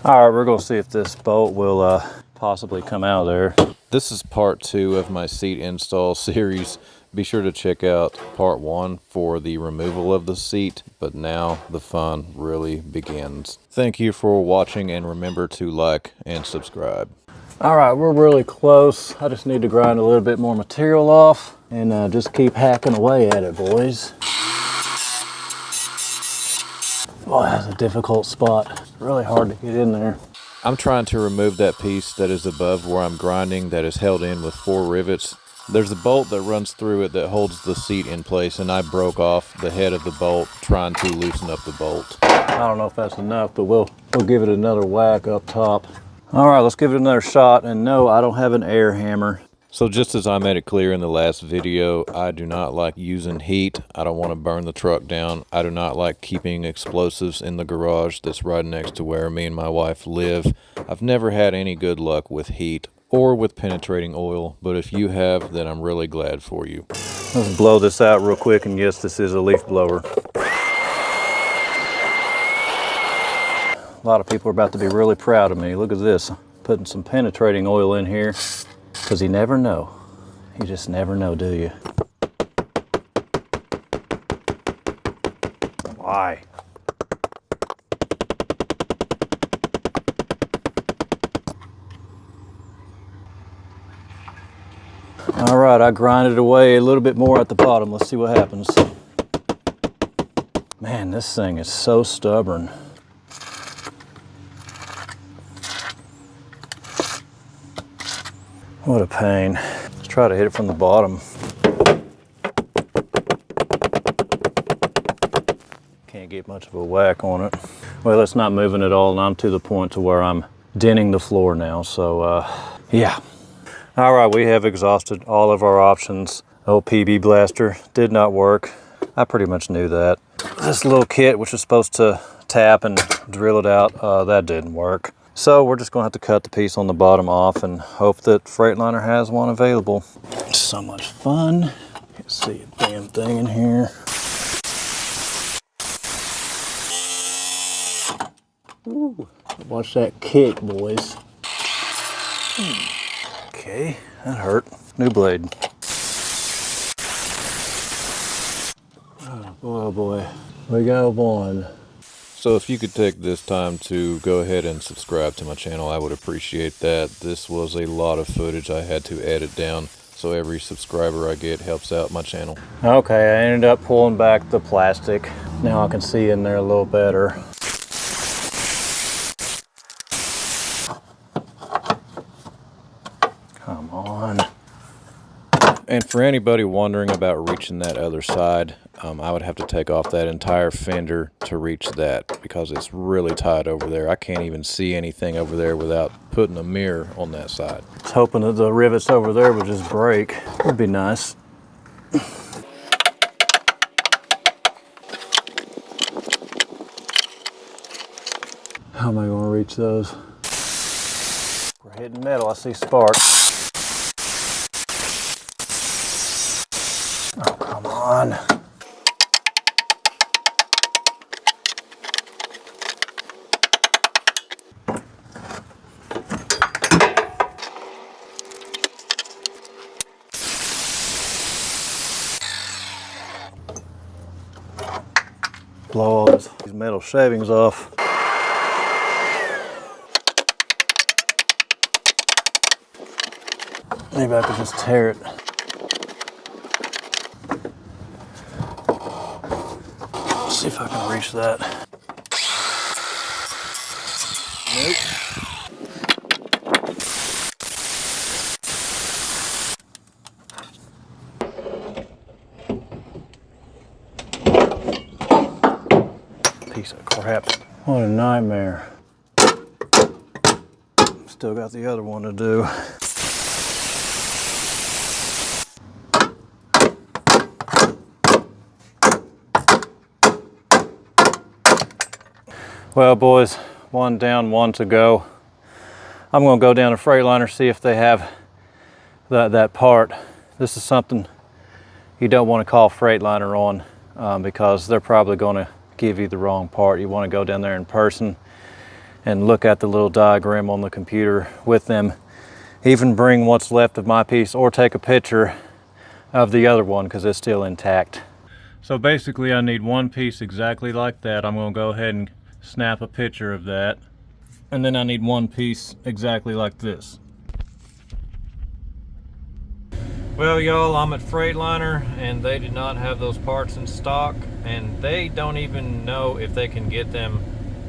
All right, we're gonna see if this bolt will possibly come out of there. This is part 2 of my seat install series. Be sure to check out part 1 for the removal of the seat, but now the fun really begins. Thank you for watching, and remember to like and subscribe. All right, we're really close. I just need to grind a little bit more material off and just keep hacking away at it, boys. Boy, that's a difficult spot. It's really hard to get in there. I'm trying to remove that piece that is above where I'm grinding that is held in with 4 rivets. There's a bolt that runs through it that holds the seat in place, and I broke off the head of the bolt trying to loosen up the bolt. I don't know if that's enough, but we'll give it another whack up top. All right, let's give it another shot. And no, I don't have an air hammer. So just as I made it clear in the last video, I do not like using heat. I don't want to burn the truck down. I do not like keeping explosives in the garage that's right next to where me and my wife live. I've never had any good luck with heat or with penetrating oil, but if you have, then I'm really glad for you. Let's blow this out real quick, and yes, this is a leaf blower. A lot of people are about to be really proud of me. Look at this, putting some penetrating oil in here, because you never know. You just never know, do you? Why? All right, I grinded away a little bit more at the bottom. Let's see what happens. Man, this thing is so stubborn. What a pain. Let's try to hit it from the bottom. Can't get much of a whack on it. Well, it's not moving at all, and I'm to the point to where I'm denting the floor now, so yeah. All right, we have exhausted all of our options. Old PB blaster did not work. I pretty much knew that. This little kit, which was supposed to tap and drill it out, that didn't work. So we're just gonna have to cut the piece on the bottom off and hope that Freightliner has one available. So much fun. Can't see a damn thing in here. Ooh, watch that kick, boys. Okay, that hurt. New blade. Oh boy, we got one. So if you could take this time to go ahead and subscribe to my channel, I would appreciate that. This was a lot of footage I had to edit down, so every subscriber I get helps out my channel. Okay, I ended up pulling back the plastic. Now I can see in there a little better. Come on. And for anybody wondering about reaching that other side, I would have to take off that entire fender to reach that because it's really tight over there. I can't even see anything over there without putting a mirror on that side. I was hoping that the rivets over there would just break. Would be nice. How am I going to reach those? We're hitting metal. I see sparks. Oh, come on. Blow all these metal shavings off. Maybe I could just tear it. Let's see if I can reach that. Nope. Piece of crap. What a nightmare. Still got the other one to do. Well, boys, one down, one to go. I'm gonna go down to Freightliner, see if they have that part. This is something you don't want to call Freightliner on because they're probably gonna give you the wrong part. You want to go down there in person and look at the little diagram on the computer with them, even bring what's left of my piece or take a picture of the other one because it's still intact. So basically I need one piece exactly like that. I'm going to go ahead and snap a picture of that. And then I need one piece exactly like this. Well, y'all, I'm at Freightliner and they did not have those parts in stock, and they don't even know if they can get them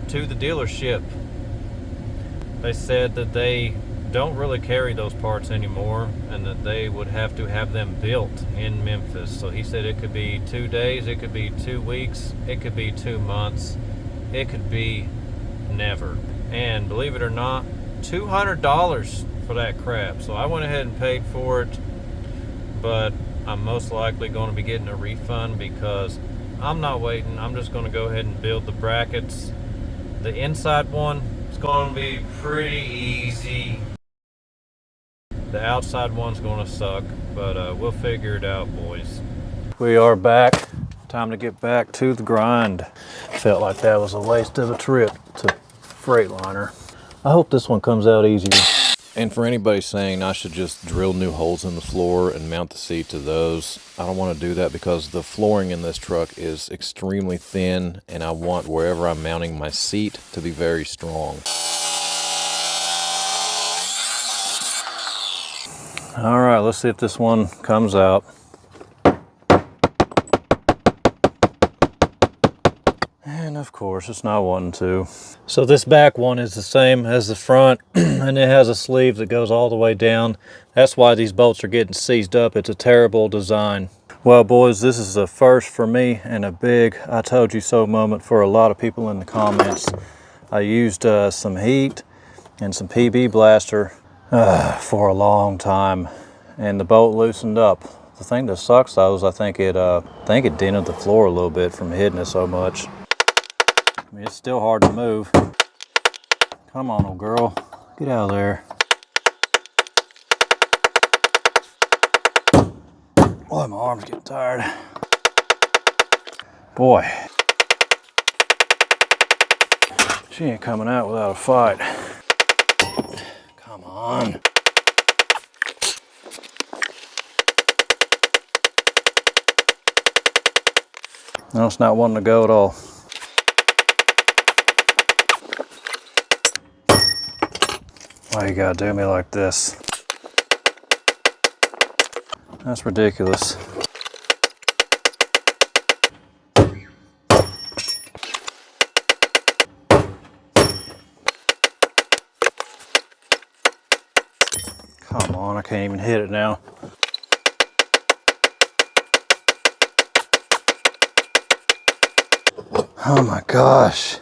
to the dealership. They said that they don't really carry those parts anymore and that they would have to have them built in Memphis. So he said it could be 2 days, it could be 2 weeks, it could be 2 months, it could be never. And believe it or not, $200 for that crap. So I went ahead and paid for it, but I'm most likely going to be getting a refund because I'm not waiting. I'm just going to go ahead and build the brackets. The inside one is going to be pretty easy. The outside one's going to suck, but we'll figure it out, boys. We are back. Time to get back to the grind. Felt like that was a waste of a trip to Freightliner. I hope this one comes out easier. And for anybody saying I should just drill new holes in the floor and mount the seat to those, I don't want to do that because the flooring in this truck is extremely thin and I want wherever I'm mounting my seat to be very strong. All right, let's see if this one comes out. And of course, it's not wanting to. So this back one is the same as the front, and it has a sleeve that goes all the way down. That's why these bolts are getting seized up. It's a terrible design. Well, boys, this is a first for me and a big I told you so moment for a lot of people in the comments. I used some heat and some PB blaster for a long time, and the bolt loosened up. The thing that sucks though is I think it dented the floor a little bit from hitting it so much. I mean, it's still hard to move. Come on, old girl, get out of there. Boy, my arm's getting tired. Boy, she ain't coming out without a fight. Come on. No, it's not wanting to go at all. Why you gotta do me like this? That's ridiculous. Come on, I can't even hit it now. Oh my gosh.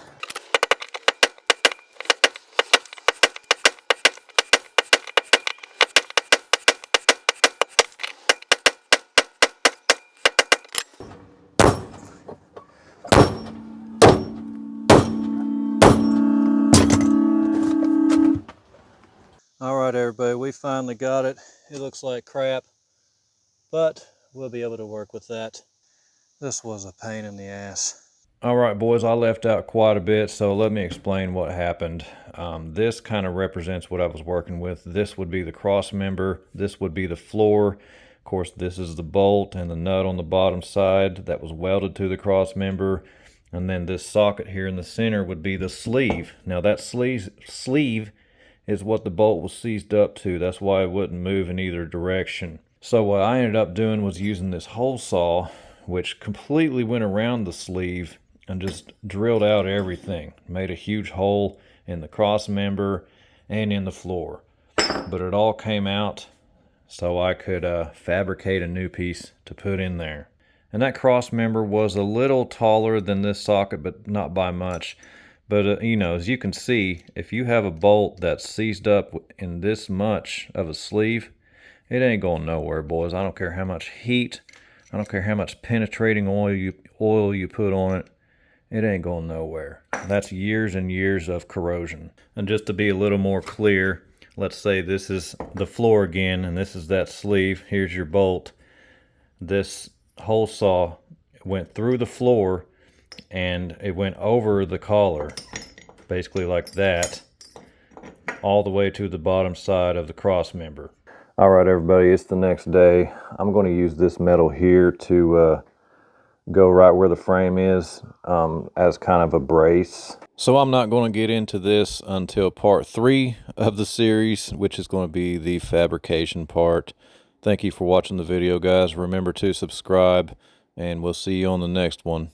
All right, everybody, we finally got it. It looks like crap, but we'll be able to work with that. This was a pain in the ass. All right, boys, I left out quite a bit, so let me explain what happened. This kind of represents what I was working with. This would be the cross member. This would be the floor. Of course, this is the bolt and the nut on the bottom side that was welded to the cross member. And then this socket here in the center would be the sleeve. Now that sleeve is what the bolt was seized up to. That's why it wouldn't move in either direction. So what I ended up doing was using this hole saw, which completely went around the sleeve and just drilled out everything. Made a huge hole in the cross member and in the floor. But it all came out so I could fabricate a new piece to put in there. And that cross member was a little taller than this socket, but not by much. But you know, as you can see, if you have a bolt that's seized up in this much of a sleeve, it ain't going nowhere, boys. I don't care how much heat, I don't care how much penetrating oil you put on it, it ain't going nowhere. That's years and years of corrosion. And just to be a little more clear, let's say this is the floor again, and this is that sleeve. Here's your bolt. This hole saw went through the floor and it went over the collar. basically like that, all the way to the bottom side of the cross member. All right, everybody, it's the next day. I'm going to use this metal here to go right where the frame is as kind of a brace. So I'm not going to get into this until part 3 of the series, which is going to be the fabrication part. Thank you for watching the video, guys. Remember to subscribe, and we'll see you on the next one.